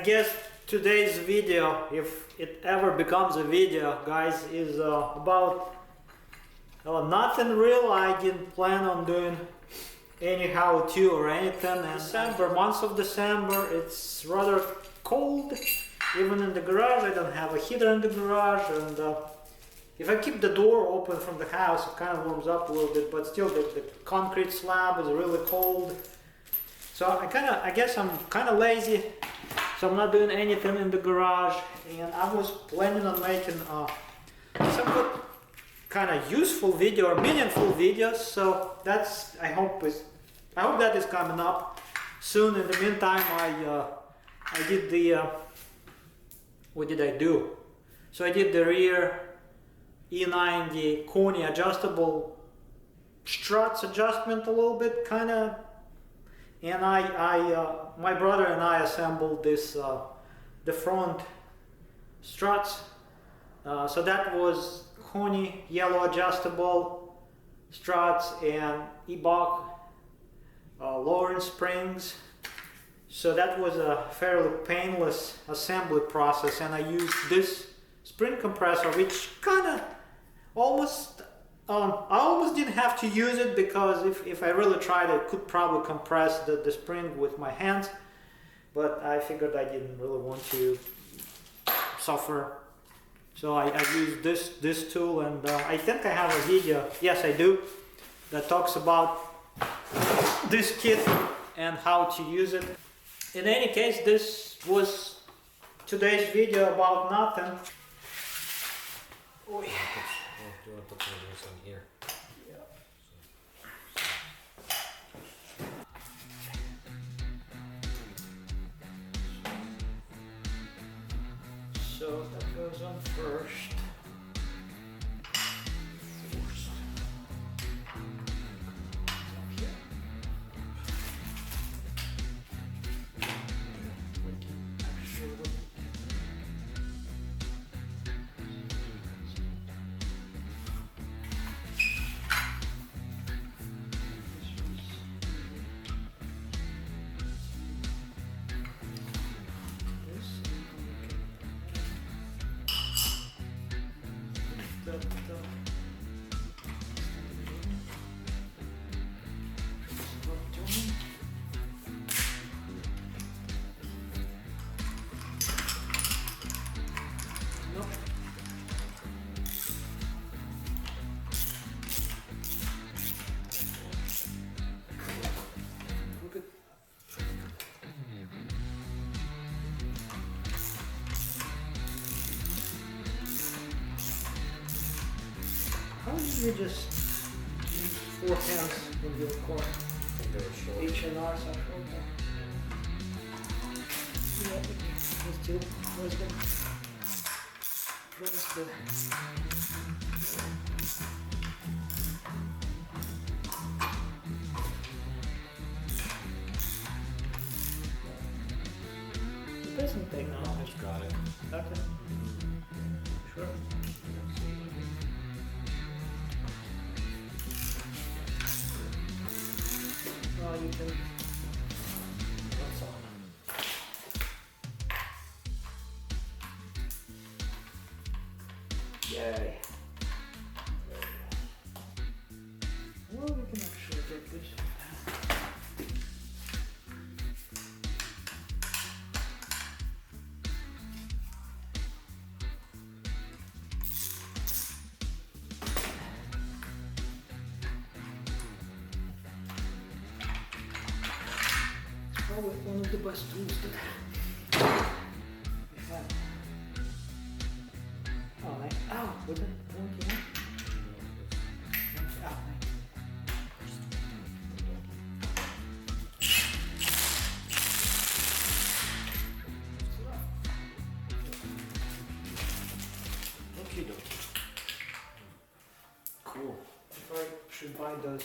guess today's video, if it ever becomes a video, guys, is about nothing real. I didn't plan on doing any how-to or anything. And December, month of December, it's rather cold. Even in the garage, I don't have a heater in the garage, and if I keep the door open from the house, it kind of warms up a little bit, but still the concrete slab is really cold. So I guess I'm kind of lazy, so I'm not doing anything in the garage, and I was planning on making some good kind of useful video or meaningful videos. So that's, I hope that is coming up soon. In the meantime, I did the what did I do? So I did the rear E90 Coney adjustable struts adjustment a little bit, kind of, and my brother and I assembled this the front struts. So that was Coney yellow adjustable struts and E-Bach lowering springs. So that was a fairly painless assembly process, and I used this spring compressor, which kind of almost, I almost didn't have to use it, because if I really tried, I could probably compress the spring with my hands, but I figured I didn't really want to suffer. So I used this tool, and I think I have a video, yes I do, that talks about this kit and how to use it. In any case, this was today's video about nothing. Oh, yeah. Do you want to put this on here? Yeah. So that goes on first. How did you just use 4 hands when you record? H&R stuff. Okay. Yeah, let's do. Where's the? It doesn't take long. I just got it. Okay. Sure. Well, you can. That's all. Yay. Well, we can actually get this. Probably one of the best tools that we have. Oh, nice. Ow, was it pointing out? Ow, okie dokie. Cool. If I should buy those